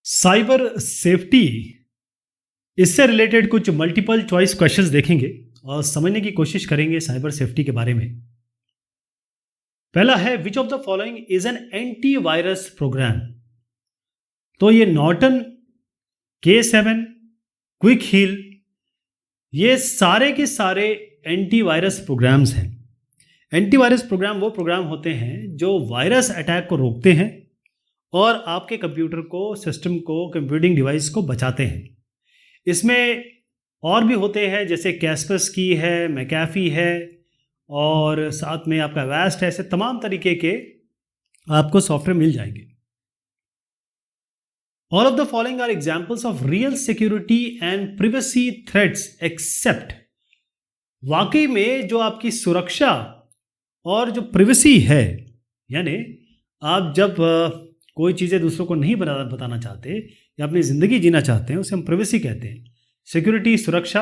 Cyber safety, इससे related कुछ multiple choice questions देखेंगे और समझने की कोशिश करेंगे साइबर सेफ्टी के बारे में। पहला है, which of the following is an antivirus program. तो ये नॉर्टन, K7, क्विक हील, ये सारे के सारे एंटीवायरस प्रोग्राम्स हैं। एंटीवायरस प्रोग्राम वो प्रोग्राम होते हैं जो वायरस अटैक को रोकते हैं और आपके कंप्यूटर को, सिस्टम को, कंप्यूटिंग डिवाइस को बचाते हैं। इसमें और भी होते हैं, जैसे कैस्परस्की है, मैकेफी है और साथ में आपका वैस्ट है। ऐसे तमाम तरीके के आपको सॉफ्टवेयर मिल जाएंगे। All of the following are examples of real security and privacy threats except. वाकई में जो आपकी सुरक्षा और जो प्रिवेसी है, यानी आप जब कोई चीज़ें दूसरों को नहीं बताना चाहते या अपनी ज़िंदगी जीना चाहते हैं, उसे हम प्रिवेसी कहते हैं। सिक्योरिटी, सुरक्षा,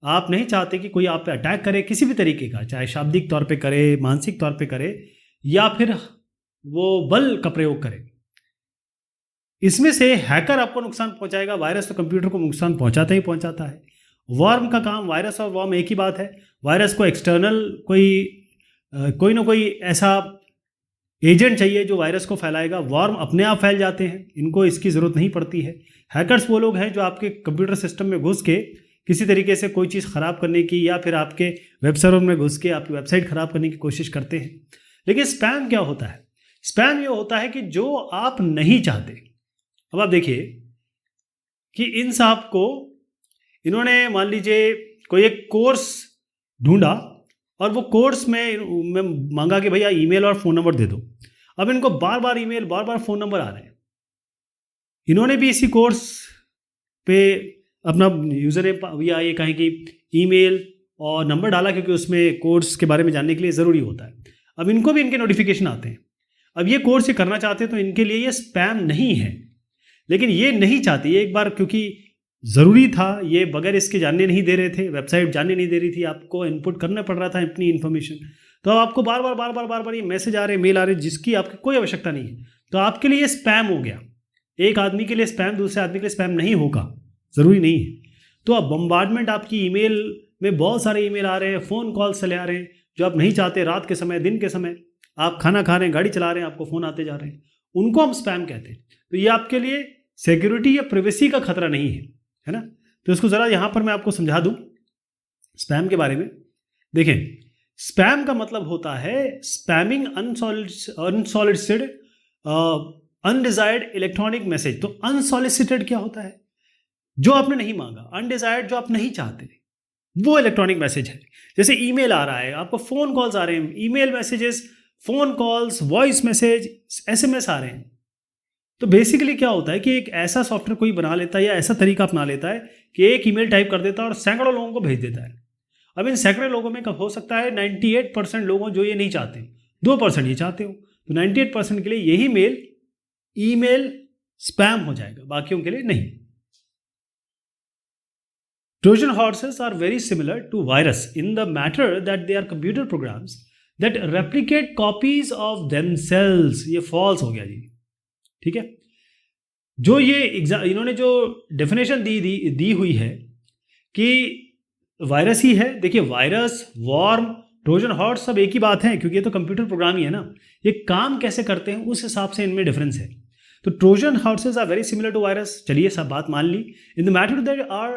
आप नहीं चाहते कि कोई आप पे अटैक करे किसी भी तरीके का, चाहे शाब्दिक तौर पे करे, मानसिक तौर पे करे या फिर वो बल का प्रयोग करे। इसमें से हैकर आपको नुकसान पहुंचाएगा, वायरस तो कंप्यूटर को नुकसान पहुंचाता ही पहुंचाता है। वर्म का काम, वायरस और वर्म एक ही बात है। वायरस को एक्सटर्नल कोई ना कोई ऐसा एजेंट चाहिए जो वायरस को फैलाएगा। वर्म अपने आप फैल जाते हैं, इनको इसकी ज़रूरत नहीं पड़ती है। हैकर्स वो लोग हैं जो आपके कंप्यूटर सिस्टम में घुस के किसी तरीके से कोई चीज़ ख़राब करने की या फिर आपके वेब सर्वर में घुस के आपकी वेबसाइट ख़राब करने की कोशिश करते हैं। लेकिन स्पैम क्या होता है? स्पैम ये होता है कि जो आप नहीं चाहते। अब आप देखिए कि इन साहब को, इन्होंने मान लीजिए कोई एक कोर्स ढूंढा और वो कोर्स में मांगा कि भैया ईमेल और फ़ोन नंबर दे दो। अब इनको बार बार ईमेल, बार बार फ़ोन नंबर आ रहे हैं। इन्होंने भी इसी कोर्स पे अपना यूज़र नेम या ये कहें कि ईमेल और नंबर डाला, क्योंकि उसमें कोर्स के बारे में जानने के लिए ज़रूरी होता है। अब इनको भी इनके नोटिफिकेशन आते हैं। अब ये कोर्स ये करना चाहते हैं तो इनके लिए ये स्पैम नहीं है, लेकिन ये नहीं चाहते। ये एक बार क्योंकि ज़रूरी था, ये बगैर इसके जानने नहीं दे रहे थे, वेबसाइट जानने नहीं दे रही थी, आपको इनपुट करना पड़ रहा था अपनी इन्फॉर्मेशन। तो अब आपको बार बार ये मैसेज आ रहे हैं, मेल आ रहे हैं, जिसकी आपकी कोई आवश्यकता नहीं है। तो आपके लिए स्पैम हो गया। एक आदमी के लिए स्पैम दूसरे आदमी के लिए स्पैम नहीं होगा, ज़रूरी नहीं है। तो अब बम्बार्डमेंट, आपकी ईमेल में बहुत सारे ईमेल आ रहे हैं, फ़ोन कॉल्स चले आ रहे हैं जो आप नहीं चाहते। रात के समय, दिन के समय, आप खाना खा रहे हैं, गाड़ी चला रहे हैं, आपको फ़ोन आते जा रहे हैं, उनको हम स्पैम कहते हैं। तो ये आपके लिए सिक्योरिटी या प्रिवेसी का खतरा नहीं है ना। तो इसको ज़रा यहाँ पर मैं आपको समझा दूँ स्पैम के बारे में। देखें, स्पैम का मतलब होता है spamming unsolicited undesired electronic message. तो अनसॉलिसिटेड क्या होता है? जो आपने नहीं मांगा। अनडिजायर्ड, जो आप नहीं चाहते, वो इलेक्ट्रॉनिक मैसेज है। जैसे ईमेल आ रहा है, आपको फ़ोन कॉल्स आ रहे हैं, email messages, phone calls, voice message, SMS आ रहे हैं। तो बेसिकली क्या होता है कि एक ऐसा सॉफ्टवेयर कोई बना लेता है या ऐसा तरीका अपना लेता है कि एक ईमेल टाइप कर देता है और सैकड़ों लोगों को भेज देता है। अब इन सैकड़ों लोगों में कब हो सकता है 98% लोगों जो ये नहीं चाहते, 2% ये चाहते हो, तो 98% के लिए यही मेल ईमेल स्पैम हो जाएगा, बाकियों के लिए नहीं। Trojan horses are very similar to virus in the matter that they are computer programs that replicate copies of themselves। ये false हो गया जी, ठीक है। जो ये इन्होंने जो डेफिनेशन दी हुई है कि वायरस ही है। देखिए, वायरस, वॉर्म, ट्रोजन हॉर्स सब एक ही बात है, क्योंकि ये तो कंप्यूटर प्रोग्राम ही है ना। ये काम कैसे करते हैं उस हिसाब से इनमें डिफरेंस है। तो Trojan horses are very similar to virus, चलिए सब बात मान ली। In the matter that are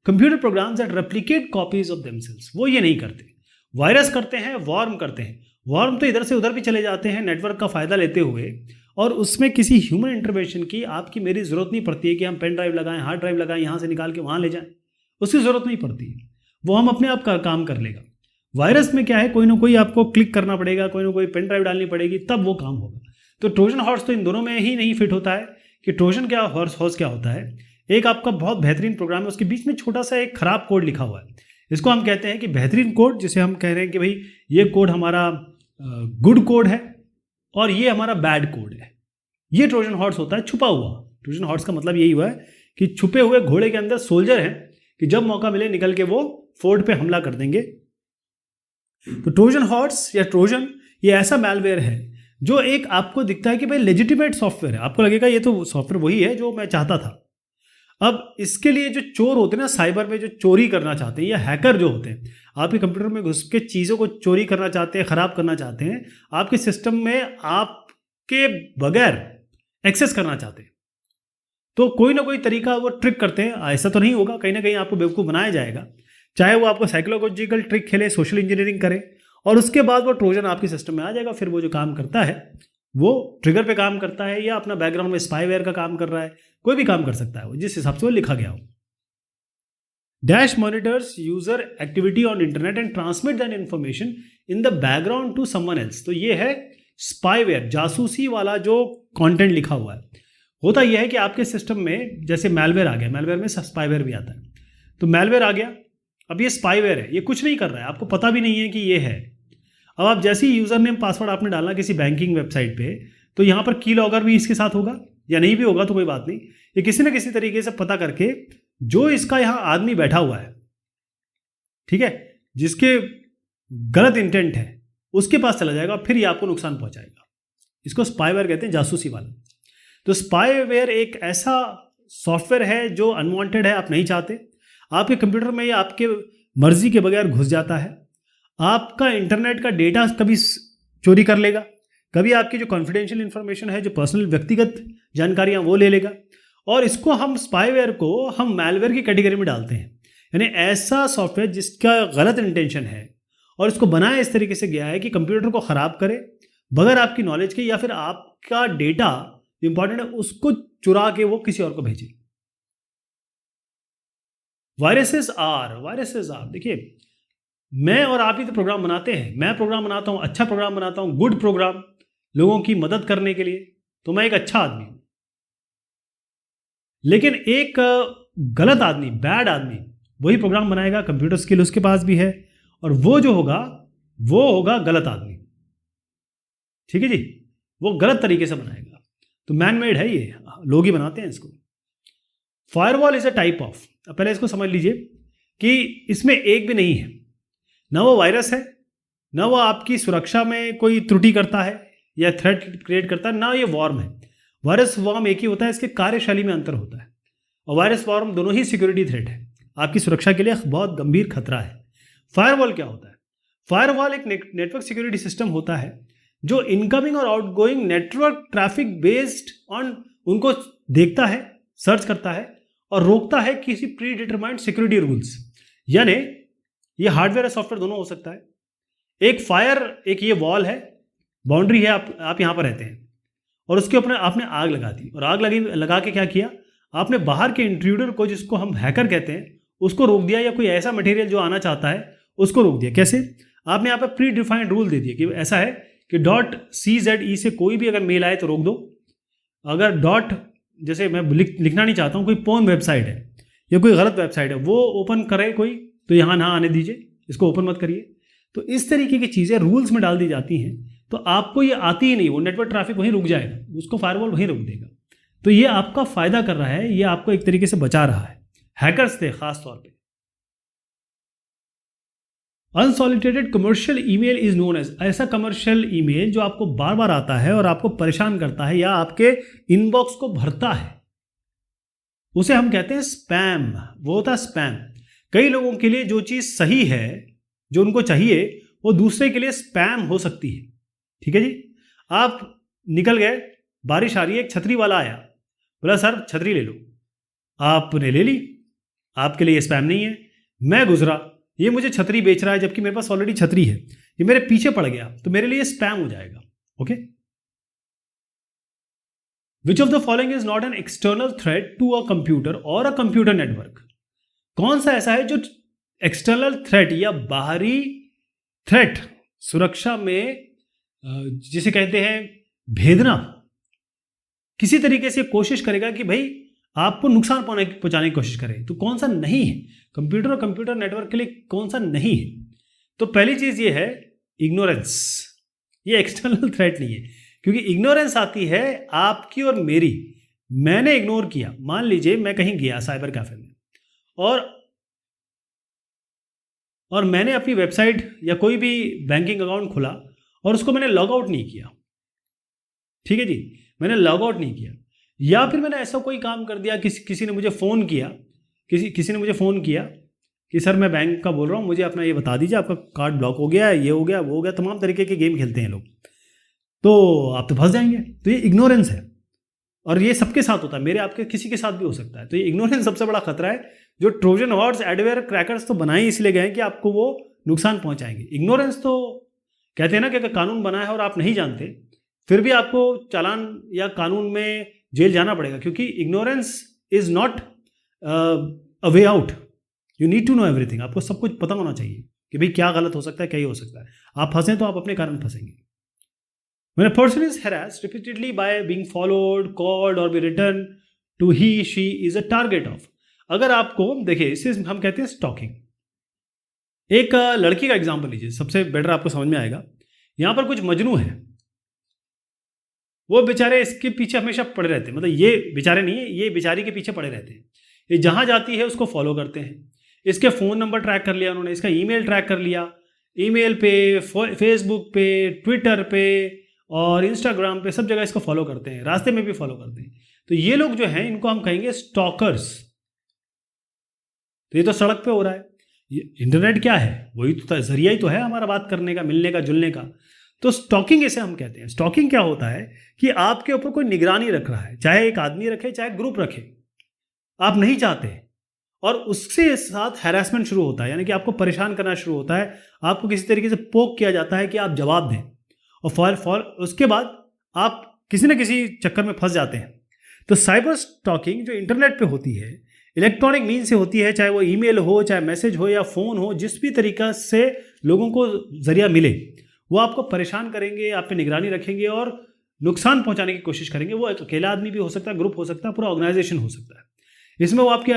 computer programs that replicate copies of themselves, वो ये नहीं करते। वायरस करते हैं, वॉर्म करते हैं। वॉर्म तो इधर से उधर भी चले जाते हैं नेटवर्क का फ़ायदा लेते हुए, और उसमें किसी ह्यूमन इंटरवेंशन की, आपकी मेरी ज़रूरत नहीं पड़ती है कि हम पेन ड्राइव लगाएं, हार्ड ड्राइव लगाएं, यहाँ से निकाल के वहाँ ले जाएं, उसकी ज़रूरत नहीं पड़ती है। वो हम अपने आप का काम कर लेगा। वायरस में क्या है, कोई ना कोई आपको क्लिक करना पड़ेगा, कोई ना कोई पेन ड्राइव डालनी पड़ेगी, तब वो काम होगा। तो ट्रोजन हॉर्स तो इन दोनों में ही नहीं फिट होता है कि ट्रोजन क्या, हॉर्स क्या होता है। एक आपका बहुत बेहतरीन प्रोग्राम है, उसके बीच में छोटा सा एक खराब कोड लिखा हुआ है। इसको हम कहते हैं कि बेहतरीन कोड, जिसे हम कह रहे हैं कि भाई ये कोड हमारा गुड कोड है और ये हमारा बैड कोड है। ये ट्रोजन हॉर्स होता है, छुपा हुआ। ट्रोजन हॉर्स का मतलब यही हुआ है कि छुपे हुए घोड़े के अंदर सोल्जर हैं कि जब मौका मिले निकल के वो फोर्ट पे हमला कर देंगे। तो ट्रोजन हॉर्स या ट्रोजन ये ऐसा मैलवेयर है जो एक आपको दिखता है कि भाई लेजिटिमेट सॉफ्टवेयर है, आपको लगेगा ये तो सॉफ्टवेयर वही है जो मैं चाहता था। अब इसके लिए जो चोर होते हैं ना, साइबर में जो चोरी करना चाहते हैं, या हैकर जो होते हैं, आपके कंप्यूटर में घुस के चीज़ों को चोरी करना चाहते हैं, ख़राब करना चाहते हैं, आपके सिस्टम में आपके बगैर एक्सेस करना चाहते हैं, तो कोई ना कोई तरीका वो ट्रिक करते हैं। ऐसा तो नहीं होगा, कहीं ना कहीं आपको बेवकूफ़ बनाया जाएगा, चाहे वो आपको साइकोलॉजिकल ट्रिक खेले, सोशल इंजीनियरिंग करे, और उसके बाद वो ट्रोजन आपके सिस्टम में आ जाएगा। फिर वो जो काम करता है वो ट्रिगर पे काम करता है, या अपना बैकग्राउंड में स्पाईवेयर का काम कर रहा है, कोई भी काम कर सकता है वो, जिस हिसाब से वो लिखा गया हो। Dash monitors user activity on internet and transmit that information in the background to someone else. तो ये है स्पाईवेयर, जासूसी वाला जो कंटेंट लिखा हुआ है। होता यह है कि आपके सिस्टम में जैसे मैलवेयर आ गया, मैलवेयर में स्पाईवेयर भी आता है, तो मैलवेयर आ गया, अब ये स्पाईवेयर है, ये कुछ नहीं कर रहा है, आपको पता भी नहीं है कि ये है। अब आप जैसे ही यूज़र नेम पासवर्ड आपने डालना किसी बैंकिंग वेबसाइट पे, तो यहाँ पर की लॉगर भी इसके साथ होगा, या नहीं भी होगा तो कोई बात नहीं, ये किसी न किसी तरीके से पता करके जो इसका यहाँ आदमी बैठा हुआ है, ठीक है, जिसके गलत इंटेंट है, उसके पास चला जाएगा, फिर ये आपको नुकसान पहुंचाएगा। इसको स्पाईवेयर कहते हैं, जासूसी वाला। तो स्पाईवेयर एक ऐसा सॉफ्टवेयर है जो अनवांटेड है, आप नहीं चाहते, आपके कंप्यूटर में या आपके मर्जी के बगैर घुस जाता है, आपका इंटरनेट का डेटा कभी चोरी कर लेगा, कभी आपकी जो कॉन्फिडेंशियल इंफॉर्मेशन है, जो पर्सनल व्यक्तिगत जानकारियां, वो ले लेगा। और इसको हम स्पाईवेयर को हम मैलवेयर की कैटेगरी में डालते हैं, यानी ऐसा सॉफ्टवेयर जिसका गलत इंटेंशन है और इसको बनाया इस तरीके से गया है कि कंप्यूटर को ख़राब करे बगैर आपकी नॉलेज के, या फिर आपका डेटा इंपॉर्टेंट है उसको चुरा के वो किसी और को भेजे। वायरसेस आर, देखिए, मैं और आप ही तो प्रोग्राम बनाते हैं, मैं प्रोग्राम बनाता हूं, अच्छा प्रोग्राम बनाता हूं, गुड प्रोग्राम, लोगों की मदद करने के लिए, तो मैं एक अच्छा आदमी हूं। लेकिन एक गलत आदमी, बैड आदमी, वही प्रोग्राम बनाएगा, कंप्यूटर स्किल उसके पास भी है, और वो जो होगा वो होगा गलत आदमी, ठीक है जी, वो गलत तरीके से बनाएगा। तो मैन मेड है ये, लोग ही बनाते हैं इसको। Firewall is a type of, पहले इसको समझ लीजिए कि इसमें एक भी नहीं है, ना वो वायरस है, ना वो आपकी सुरक्षा में कोई त्रुटि करता है या थ्रेट क्रिएट करता है, ना ये वॉर्म है। वायरस वॉर्म एक ही होता है, इसके कार्यशैली में अंतर होता है, और वायरस वॉर्म दोनों ही सिक्योरिटी थ्रेट है, आपकी सुरक्षा के लिए बहुत गंभीर खतरा है। फायरवॉल क्या होता है? फायरवॉल एक नेटवर्क सिक्योरिटी सिस्टम होता है जो इनकमिंग और outgoing network traffic based on उनको देखता है, सर्च करता है और रोकता है किसी प्री डिटरमाइंड सिक्योरिटी रूल्स। यानी ये हार्डवेयर और सॉफ्टवेयर दोनों हो सकता है। एक फायर, एक ये वॉल है, बाउंड्री है, आप यहाँ पर रहते हैं और उसके ऊपर आपने आग लगा दी, और आग लगा के क्या किया, आपने बाहर के इंट्रूडर को, जिसको हम हैकर कहते हैं, उसको रोक दिया, या कोई ऐसा मटेरियल जो आना चाहता है उसको रोक दिया। कैसे? आपने यहाँ पर प्री डिफाइंड रूल दे दिए कि ऐसा है कि .cze से कोई भी अगर मेल आए तो रोक दो, अगर डॉट, जैसे मैं लिखना नहीं चाहता हूँ, कोई पोर्न वेबसाइट है या कोई गलत वेबसाइट है वो ओपन करे कोई, तो यहाँ ना आने दीजिए, इसको ओपन मत करिए। तो इस तरीके की चीज़ें रूल्स में डाल दी जाती हैं, तो आपको ये आती ही नहीं, वो नेटवर्क ट्रैफिक वहीं रुक जाएगा, उसको फायरवॉल वहीं रोक देगा। तो ये आपका फ़ायदा कर रहा है, ये आपको एक तरीके से बचा रहा है। हैकर्स थे खास तौर पे। Unsolicited commercial email is known as, ऐसा कमर्शियल ईमेल जो आपको बार बार आता है और आपको परेशान करता है या आपके इनबॉक्स को भरता है, उसे हम कहते हैं स्पैम। वो होता है स्पैम। कई लोगों के लिए जो चीज़ सही है, जो उनको चाहिए, वो दूसरे के लिए स्पैम हो सकती है। ठीक है जी, आप निकल गए, बारिश आ रही है, एक छतरी वाला आया, बोला सर छतरी ले लो, आपने ले ली, आपके लिए स्पैम नहीं है। मैं गुजरा, ये मुझे छतरी बेच रहा है जबकि मेरे पास ऑलरेडी छतरी है, ये मेरे पीछे पड़ गया, तो मेरे लिए स्पैम हो जाएगा। Okay, which of the following is not an external threat to a computer और अ कंप्यूटर नेटवर्क? कौन सा ऐसा है जो एक्सटर्नल थ्रेट या बाहरी थ्रेट, सुरक्षा में जिसे कहते हैं भेदना, किसी तरीके से कोशिश करेगा कि भाई आपको नुकसान पहुंचाने की कोशिश करे? तो कौन सा नहीं है कंप्यूटर और कंप्यूटर नेटवर्क के लिए, कौन सा नहीं है? तो पहली चीज ये है इग्नोरेंस। ये एक्सटर्नल थ्रेट नहीं है, क्योंकि इग्नोरेंस आती है आपकी और मेरी। मैंने इग्नोर किया, मान लीजिए मैं कहीं गया साइबर कैफे में और मैंने अपनी वेबसाइट या कोई भी बैंकिंग अकाउंट खोला और उसको मैंने लॉग आउट नहीं किया, ठीक है जी, मैंने लॉग आउट नहीं किया, या फिर मैंने ऐसा कोई काम कर दिया, किसी ने मुझे फ़ोन किया, किसी ने मुझे फ़ोन किया कि सर मैं बैंक का बोल रहा हूँ, मुझे अपना ये बता दीजिए, आपका कार्ड ब्लॉक हो गया है, ये हो गया, वो हो गया, तमाम तरीके के गेम खेलते हैं लोग, तो आप तो फंस जाएंगे। तो ये इग्नोरेंस है, और ये सबके साथ होता है, मेरे आपके किसी के साथ भी हो सकता है। तो ये इग्नोरेंस सबसे बड़ा खतरा है। जो ट्रोजन हॉर्स एडवेयर क्रैकर्स तो बनाए इसलिए गए हैं कि आपको वो नुकसान पहुंचाएंगे। इग्नोरेंस तो कहते हैं ना कि अगर कानून बना है और आप नहीं जानते, फिर भी आपको चालान या कानून में जेल जाना पड़ेगा, क्योंकि ignorance is not a way out. You need to know everything. आपको सब कुछ पता होना चाहिए कि भाई क्या गलत हो सकता है, क्या ही हो सकता है। आप फंसे तो आप अपने कारण फंसेंगे। When a person is harassed repeatedly by being followed, called or be written to, he, she is a target of। अगर आपको देखिए, इसे हम कहते हैं स्टॉकिंग। एक लड़की का एग्जांपल लीजिए, सबसे बेटर आपको समझ में आएगा। यहां पर कुछ मजनू है, वो बेचारे इसके पीछे हमेशा पड़े रहते हैं, मतलब ये बेचारे नहीं है, ये बेचारी के पीछे पड़े रहते हैं। ये जहां जाती है उसको फॉलो करते हैं, इसके फ़ोन नंबर ट्रैक कर लिया उन्होंने, इसका ईमेल ट्रैक कर लिया, ईमेल पे, फेसबुक पे, ट्विटर पे और इंस्टाग्राम पे, सब जगह इसको फॉलो करते हैं, रास्ते में भी फॉलो करते हैं। तो ये लोग जो हैं इनको हम कहेंगे स्टॉकर्स। तो ये तो सड़क पे हो रहा है। ये इंटरनेट क्या है, वही तो जरिया ही तो है हमारा बात करने का, मिलने का, जुलने का। तो स्टॉकिंग इसे हम कहते हैं। स्टॉकिंग क्या होता है कि आपके ऊपर कोई निगरानी रख रहा है, चाहे एक आदमी रखे चाहे ग्रुप रखे, आप नहीं चाहते, और उसके साथ हैरेसमेंट शुरू होता है, यानी कि आपको परेशान करना शुरू होता है, आपको किसी तरीके से पोक किया जाता है कि आप जवाब दें, और फॉर उसके बाद आप किसी न किसी चक्कर में फंस जाते हैं। तो साइबर स्टॉकिंग जो इंटरनेट पे होती है, इलेक्ट्रॉनिक मीन से होती है, चाहे वो ईमेल हो, चाहे मैसेज हो या फ़ोन हो, जिस भी तरीका से लोगों को जरिया मिले, वो आपको परेशान करेंगे, आप पे निगरानी रखेंगे और नुकसान पहुंचाने की कोशिश करेंगे। वो एक अकेला आदमी भी हो सकता है, ग्रुप हो सकता है, पूरा ऑर्गेनाइजेशन हो सकता है। इसमें वो आपके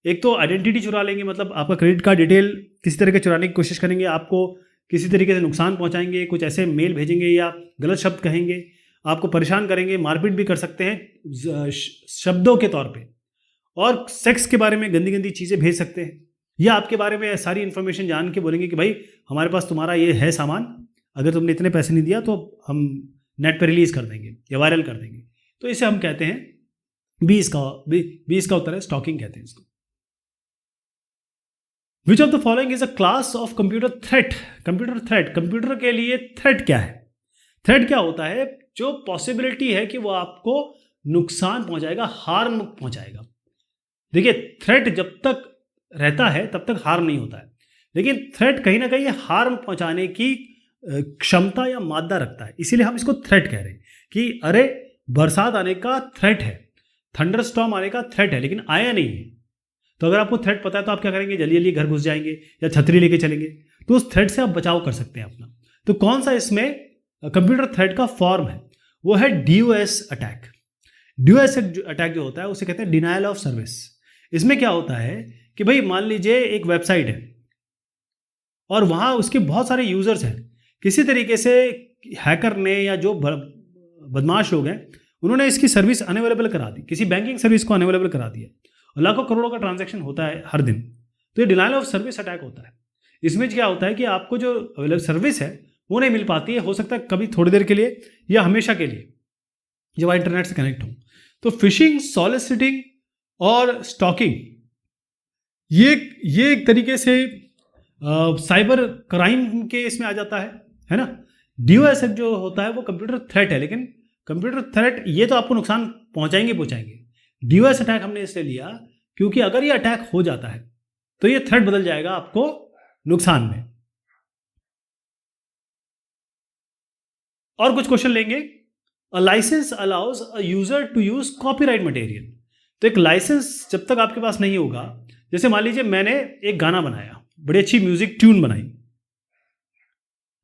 एक तो आइडेंटिटी चुरा लेंगे, मतलब आपका क्रेडिट कार्ड डिटेल किसी तरह के चुराने की कोशिश करेंगे, आपको किसी तरीके से नुकसान पहुंचाएंगे, कुछ ऐसे मेल भेजेंगे या गलत शब्द कहेंगे, आपको परेशान करेंगे, मारपीट भी कर सकते हैं शब्दों के तौर पे, और सेक्स के बारे में गंदी गंदी चीज़ें भेज सकते हैं, या आपके बारे में सारी इन्फॉर्मेशन जान के बोलेंगे कि भाई हमारे पास तुम्हारा ये है सामान, अगर तुमने इतने पैसे नहीं दिया तो हम नेट पर रिलीज़ कर देंगे या वायरल कर देंगे। तो इसे हम कहते हैं 20 का उत्तर है स्टॉकिंग, कहते हैं इसको। विच of the following is a class of computer threat. Computer threat, computer के लिए थ्रेट क्या है? थ्रेट क्या होता है? जो पॉसिबिलिटी है कि वो आपको नुकसान पहुंचाएगा, हार्म पहुंचाएगा। देखिए, थ्रेट जब तक रहता है तब तक हार्म नहीं होता है, लेकिन थ्रेट कहीं ना कहीं हार्म पहुंचाने की क्षमता या मादा रखता है, इसीलिए हम इसको थ्रेट कह रहे हैं कि अरे बरसात आने का थ्रेट है, थंडर स्टॉर्म आने का थ्रेट है, लेकिन आया नहीं है। तो अगर आपको थ्रेट पता है तो आप क्या करेंगे? जल्दी जल्दी घर घुस जाएंगे या छतरी लेके चलेंगे, तो उस थ्रेट से आप बचाव कर सकते हैं अपना। तो कौन सा इसमें कंप्यूटर थ्रेट का फॉर्म है? वो है DOS अटैक। DOS अटैक जो होता है उसे कहते हैं डिनायल ऑफ सर्विस। इसमें क्या होता है कि भाई मान लीजिए एक वेबसाइट है और वहाँ उसके बहुत सारे यूजर्स हैं, किसी तरीके से हैकर ने या जो बदमाश लोग हैं उन्होंने इसकी सर्विस अनअवेलेबल करा दी, किसी बैंकिंग सर्विस को अनअवेलेबल करा दिया, और लाखों करोड़ों का ट्रांजैक्शन होता है हर दिन। तो ये डिनायल ऑफ सर्विस अटैक होता है। इसमें क्या होता है कि आपको जो अवेलेबल सर्विस है वो नहीं मिल पाती है, हो सकता है कभी थोड़ी देर के लिए या हमेशा के लिए, जब आप इंटरनेट से कनेक्ट हो। तो फिशिंग, सॉलिसिटिंग और स्टॉकिंग ये एक तरीके से साइबर क्राइम के इसमें आ जाता है ना। DOS जो होता है वो कंप्यूटर थ्रेट है, लेकिन कंप्यूटर थ्रेट ये तो आपको नुकसान पहुंचाएंगे। DOS अटैक हमने इसलिए लिया क्योंकि अगर ये अटैक हो जाता है तो ये थ्रेट बदल जाएगा आपको नुकसान में। और कुछ क्वेश्चन लेंगे। A license allows a user to use copyright material. तो एक लाइसेंस जब तक आपके पास नहीं होगा, जैसे मान लीजिए मैंने एक गाना बनाया, बड़ी अच्छी म्यूजिक ट्यून बनाई,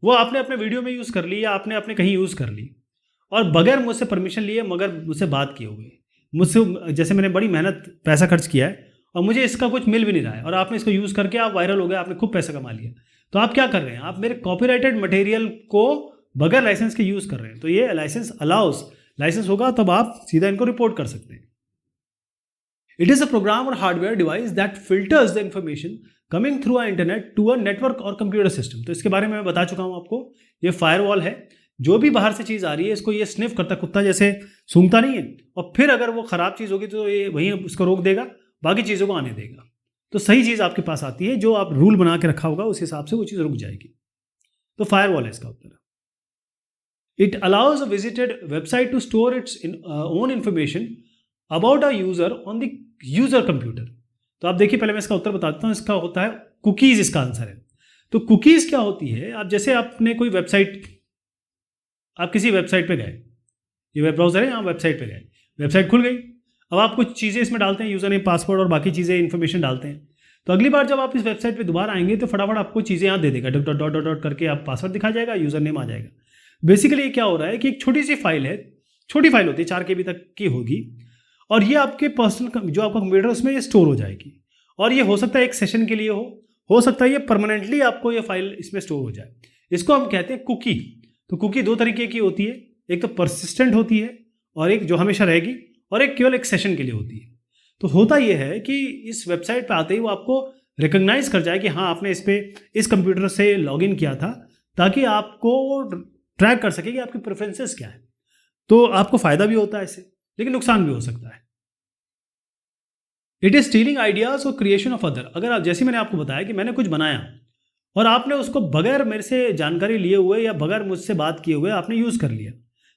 वो आपने अपने वीडियो में यूज कर ली या आपने अपने कहीं यूज कर ली, और बगैर मुझसे परमिशन लिए, मगर मुझसे बात की होगी, मुझसे जैसे मैंने बड़ी मेहनत पैसा खर्च किया है और मुझे इसका कुछ मिल भी नहीं रहा है, और आपने इसको यूज़ करके आप वायरल हो गए, आपने खूब पैसा कमा लिया, तो आप क्या कर रहे हैं? आप मेरे कॉपीराइटेड मटेरियल को बगैर लाइसेंस के यूज़ कर रहे हैं। तो ये लाइसेंस अलाउज, लाइसेंस होगा तब आप सीधा इनको रिपोर्ट कर सकते हैं। इट इज़ अ प्रोग्राम और hardware device that filters the information coming through a internet to a network और कंप्यूटर सिस्टम। तो इसके बारे में मैं बता चुका हूँ आपको। ये फायरवॉल है, जो भी बाहर से चीज़ आ रही है इसको ये स्निफ करता, कुत्ता जैसे सूंघता नहीं है, और फिर अगर वो ख़राब चीज़ होगी तो ये वहीं उसको रोक देगा, बाकी चीज़ों को आने देगा। तो सही चीज़ आपके पास आती है, जो आप रूल बना के रखा होगा उस हिसाब से वो चीज़ रुक जाएगी। तो फायरवॉल है इसका उत्तर। It allows a visited website to store its own information about a user on the user computer. तो आप देखिए, पहले मैं इसका उत्तर बताता हूँ। इसका होता है कुकीज़, इसका आंसर है। तो कुकीज़ क्या होती है? आप जैसे आपने कोई वेबसाइट, आप किसी वेबसाइट पे गए, ये वेब ब्राउज़र है, यहाँ वेबसाइट पे गए, वेबसाइट खुल गई, अब आप कुछ चीज़ें इसमें डालते हैं, यूज़र नेम, पासवर्ड और बाकी चीज़ें, इन्फॉर्मेशन डालते हैं। तो अगली बार जब आप इस वेबसाइट पे दोबारा आएंगे तो फटाफट आपको चीज़ें यहाँ दे देगा, डॉट डॉट डॉट डॉट करके आप पासवर्ड दिखा जाएगा, यूज़र नेम आ जाएगा। बेसिकली ये क्या हो रहा है कि एक छोटी सी फाइल है, छोटी फाइल होती है, 4 KB तक की होगी, और ये आपके पर्सनल जो आपका कंप्यूटर है उसमें ये स्टोर हो जाएगी। और ये हो सकता है एक सेशन के लिए हो सकता है ये परमानेंटली आपको ये फाइल इसमें स्टोर हो जाए। इसको हम कहते हैं कुकी। तो कुकी 2 तरीके की होती है, एक तो परसिस्टेंट होती है और एक जो हमेशा रहेगी, और एक केवल एक सेशन के लिए होती है। तो होता यह है कि इस वेबसाइट पे आते ही वो आपको रिकॉग्नाइज कर जाए कि हाँ, आपने इस कंप्यूटर से लॉगिन किया था, ताकि आपको ट्रैक कर सके कि आपकी प्रेफरेंसेस क्या है। तो आपको फ़ायदा भी होता है इससे, लेकिन नुकसान भी हो सकता है। इट इज़ स्टीलिंग आइडियाज़ और क्रिएशन ऑफ अदर। अगर आप, जैसे मैंने आपको बताया कि मैंने कुछ बनाया और आपने उसको बगैर मेरे से जानकारी लिए हुए या बगैर मुझसे बात किए हुए आपने यूज़ कर लिया,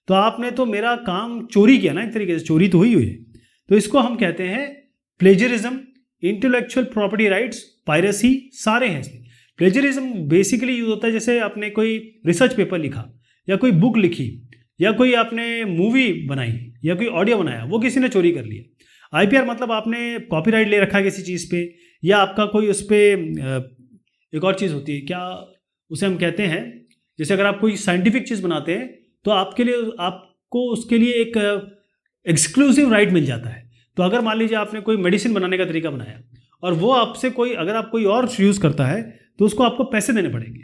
तो आपने तो मेरा काम चोरी किया ना, एक तरीके से चोरी तो हुई है। तो इसको हम कहते हैं plagiarism, intellectual property rights, piracy, सारे हैं इसमें। प्लेजरिज्म बेसिकली यूज होता है जैसे आपने कोई रिसर्च पेपर लिखा या कोई बुक लिखी या कोई आपने मूवी बनाई या कोई ऑडियो बनाया, वो किसी ने चोरी कर लिया। IPR मतलब आपने कॉपीराइट ले रखा है किसी चीज़ पे, या आपका कोई उस पर एक और चीज़ होती है, क्या उसे हम कहते हैं, जैसे अगर आप कोई साइंटिफिक चीज़ बनाते हैं तो आपके लिए, आपको उसके लिए एक एक्सक्लूसिव राइट मिल जाता है। तो अगर मान लीजिए आपने कोई मेडिसिन बनाने का तरीका बनाया और वो आपसे कोई, अगर आप कोई और यूज़ करता है तो उसको आपको पैसे देने पड़ेंगे,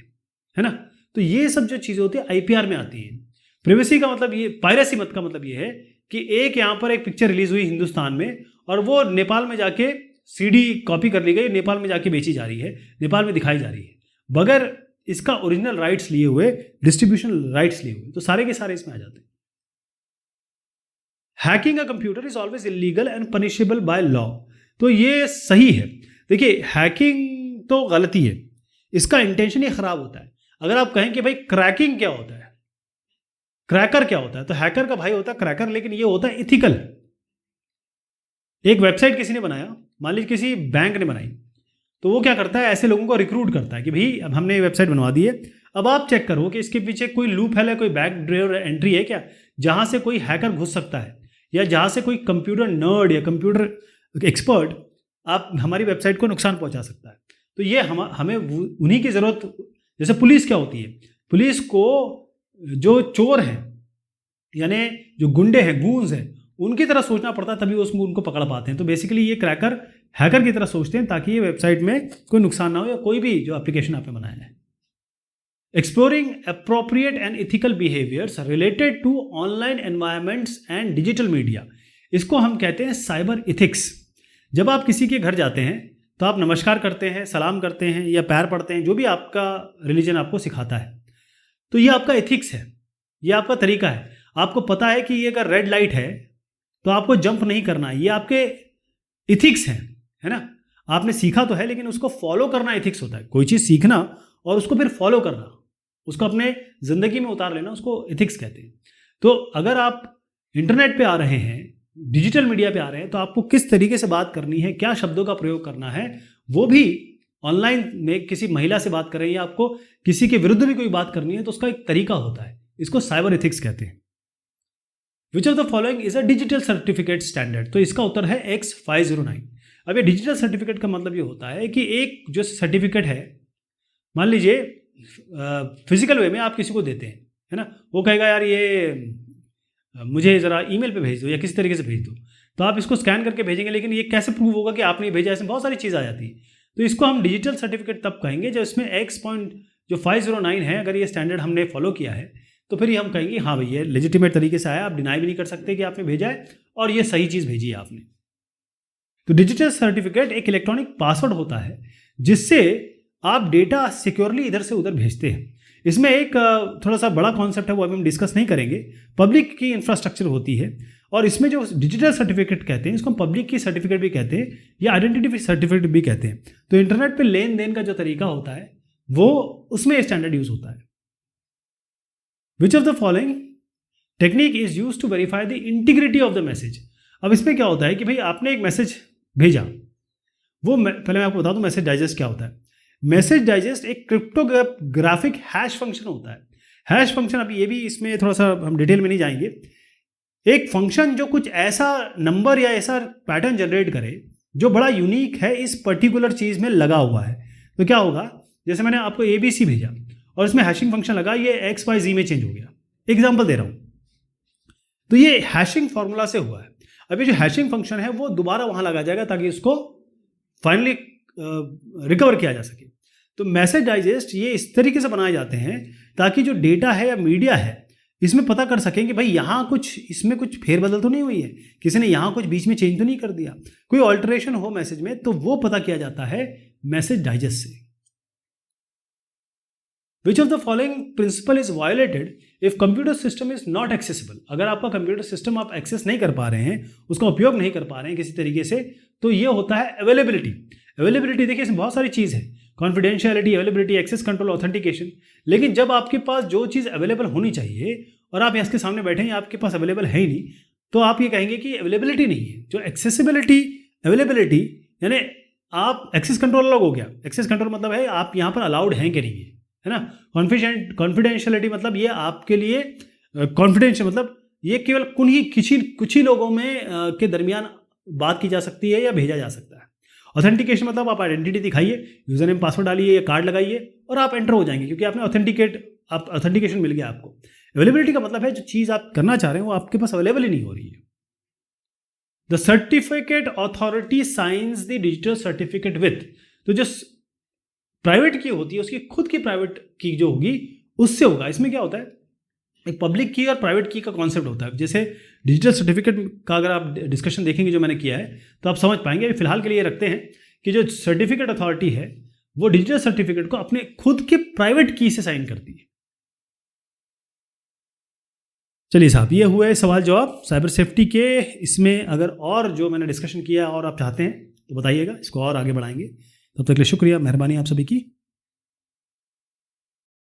है ना। तो ये सब जो चीज़ें होती है IPR में आती हैं। प्रिवेसी का मतलब ये, पायरेसी मत का मतलब ये है कि एक यहाँ पर एक पिक्चर रिलीज हुई हिंदुस्तान में और वो नेपाल में जाके CD कॉपी कर ली गई, नेपाल में जाके बेची जा रही है, नेपाल में दिखाई जा रही है, बगैर इसका ओरिजिनल राइट्स लिए हुए, डिस्ट्रीब्यूशन राइट्स लिए हुए। तो सारे के सारे इसमें आ जाते हैं। Hacking a computer is always illegal and punishable by law. तो ये सही है। देखिए, हैकिंग तो गलती है, इसका इंटेंशन ही खराब होता है। अगर आप कहें कि भाई क्रैकिंग क्या होता है, क्रैकर क्या होता है, तो हैकर का भाई होता है क्रैकर, लेकिन ये होता है इथिकल। एक वेबसाइट किसी ने बनाया, मान लीजिए किसी बैंक ने बनाई, तो वो क्या करता है, ऐसे लोगों को रिक्रूट करता है कि भाई अब हमने ये वेबसाइट बनवा दी है, अब आप चेक करो कि इसके पीछे कोई लूप है, कोई बैक डोर एंट्री है क्या, जहां से कोई हैकर घुस सकता है, या जहां से कोई कंप्यूटर नर्ड या कंप्यूटर एक्सपर्ट आप हमारी वेबसाइट को नुकसान पहुंचा सकता है। तो ये हमें उन्हीं की ज़रूरत, जैसे पुलिस क्या होती है, पुलिस को जो चोर हैं यानी जो गुंडे हैं, गूंज हैं, उनकी तरह सोचना पड़ता है, तभी उसमें उनको पकड़ पाते हैं। तो बेसिकली ये क्रैकर हैकर की तरह सोचते हैं ताकि ये वेबसाइट में कोई नुकसान ना हो, या कोई भी जो एप्लीकेशन आपने बनाया है। Exploring appropriate and ethical behaviours related to online environments and digital media, इसको हम कहते हैं साइबर इथिक्स। जब आप किसी के घर जाते हैं तो आप नमस्कार करते हैं, सलाम करते हैं या पैर पड़ते हैं, जो भी आपका रिलीजन आपको सिखाता है। तो ये आपका एथिक्स है, ये आपका तरीका है। आपको पता है कि ये अगर रेड लाइट है तो आपको जंप नहीं करना है, ये आपके इथिक्स हैं, है ना। आपने सीखा तो है, लेकिन उसको फॉलो करना इथिक्स होता है। कोई चीज़ सीखना और उसको फिर फॉलो करना, उसको अपने ज़िंदगी में उतार लेना, उसको इथिक्स कहते हैं। तो अगर आप इंटरनेट पे आ रहे हैं, डिजिटल मीडिया पे आ रहे हैं, तो आपको किस तरीके से बात करनी है, क्या शब्दों का प्रयोग करना है, वो भी ऑनलाइन में किसी महिला से बात कर रहे हैं या आपको किसी के विरुद्ध भी कोई बात करनी है, तो उसका एक तरीका होता है, इसको साइबर एथिक्स कहते हैं। विच of the following is a digital certificate standard, तो इसका उत्तर है X509। अब ये डिजिटल सर्टिफिकेट का मतलब ये होता है कि एक जो सर्टिफिकेट है, मान लीजिए फिजिकल वे में आप किसी को देते हैं, है ना, वो कहेगा यार ये मुझे ज़रा ईमेल पे भेज दो या किसी तरीके से भेज दो, तो आप इसको स्कैन करके भेजेंगे, लेकिन ये कैसे प्रूव होगा कि आपने भेजा, ऐसे बहुत सारी चीज़ आ जाती है। तो इसको हम डिजिटल सर्टिफिकेट तब कहेंगे जब इसमें X.509 है, अगर ये स्टैंडर्ड हमने फॉलो किया है, तो फिर ये हम कहेंगे हाँ भाई ये लेजिटिमेट तरीके से आया, आप डिनाई भी नहीं कर सकते कि आपने भेजा है और ये सही चीज़ भेजी है आपने। तो डिजिटल सर्टिफिकेट एक इलेक्ट्रॉनिक पासवर्ड होता है जिससे आप डेटा सिक्योरली इधर से उधर भेजते हैं। इसमें एक थोड़ा सा बड़ा कॉन्सेप्ट है, वो अभी हम डिस्कस नहीं करेंगे। पब्लिक की इंफ्रास्ट्रक्चर होती है और इसमें जो डिजिटल सर्टिफिकेट कहते हैं, इसको हम पब्लिक की सर्टिफिकेट भी कहते हैं या आइडेंटिटी सर्टिफिकेट भी कहते हैं। तो इंटरनेट पे लेन देन का जो तरीका होता है वो उसमें स्टैंडर्ड यूज होता है। Which of the following technique is use to verify the integrity of the message. अब इसमें क्या होता है कि भाई आपने एक मैसेज भेजा, वो पहले मैं आपको बता दूं मैसेज डाइजेस्ट क्या होता है। मैसेज डाइजेस्ट एक क्रिप्टोग्राफिक हैश फंक्शन होता है। हैश फंक्शन, अभी ये भी इसमें थोड़ा सा हम डिटेल में नहीं जाएंगे। एक फंक्शन जो कुछ ऐसा नंबर या ऐसा पैटर्न जनरेट करे जो बड़ा यूनिक है, इस पर्टिकुलर चीज़ में लगा हुआ है। तो क्या होगा, जैसे मैंने आपको ABC भेजा और इसमें हैशिंग फंक्शन लगा, ये XYZ में चेंज हो गया। एग्जाम्पल दे रहा हूँ, तो ये हैशिंग फॉर्मूला से हुआ है। अभी जो हैशिंग फंक्शन है वो दोबारा वहाँ लगा जाएगा ताकि इसको फाइनली रिकवर किया जा सके। तो मैसेज डाइजेस्ट ये इस तरीके से बनाए जाते हैं ताकि जो डेटा है या मीडिया है इसमें पता कर सकें कि भाई यहाँ कुछ, इसमें कुछ फेरबदल तो नहीं हुई है, किसी ने यहाँ कुछ बीच में चेंज तो नहीं कर दिया, कोई ऑल्टरेशन हो मैसेज में, तो वो पता किया जाता है मैसेज डाइजेस्ट से। Which of the following principle is violated if computer system is not accessible. अगर आपका कंप्यूटर सिस्टम आप एक्सेस नहीं कर पा रहे हैं, उसका उपयोग नहीं कर पा रहे हैं किसी तरीके से, तो ये होता है अवेलेबिलिटी। अवेलेबिलिटी देखिए इसमें बहुत सारी चीज़ है, confidentiality, availability, access control, authentication. लेकिन जब आपके पास जो चीज़ अवेलेबल होनी चाहिए और आप इसके सामने बैठे हैं, आपके पास अवेलेबल है ही नहीं, तो आप ये कहेंगे कि अवेलेबिलिटी नहीं है। जो एक्सेसिबिलिटी, अवेलेबिलिटी यानी आप एक्सेस कंट्रोल अलग हो गया। एक्सेस कंट्रोल मतलब है आप यहाँ पर अलाउड हैं कि नहीं है ना। कॉन्फिडेंशियलिटी मतलब ये आपके लिए कॉन्फिडेंशियल, मतलब ये केवल कुछ ही लोगों में के दरमियान बात की जा सकती है या भेजा जा सकता है। ऑथेंटिकेशन मतलब आप आइडेंटिटी दिखाइए, यूजर नेम पासवर्ड डालिए या कार्ड लगाइए और आप एंटर हो जाएंगे क्योंकि आपने ऑथेंटिकेशन मिल गया आपको। अवेलेबिलिटी का मतलब है जो चीज़ आप करना चाह रहे हैं वो आपके पास अवेलेबल ही नहीं हो रही है। The certificate authority science the digital certificate with. तो जो प्राइवेट की होती है उसकी खुद की प्राइवेट की जो होगी उससे होगा। इसमें क्या होता है, एक पब्लिक की और प्राइवेट की का कॉन्सेप्ट होता है। जैसे डिजिटल सर्टिफिकेट का अगर आप डिस्कशन देखेंगे जो मैंने किया है तो आप समझ पाएंगे। अभी फिलहाल के लिए रखते हैं कि जो सर्टिफिकेट अथॉरिटी है वो डिजिटल सर्टिफिकेट को अपने खुद के प्राइवेट की से साइन करती है। चलिए साहब, ये हुए सवाल जवाब साइबर सेफ्टी के। इसमें अगर और जो मैंने डिस्कशन किया और आप चाहते हैं तो बताइएगा, इसको और आगे बढ़ाएंगे। तब तक के लिए शुक्रिया, मेहरबानी आप सभी की।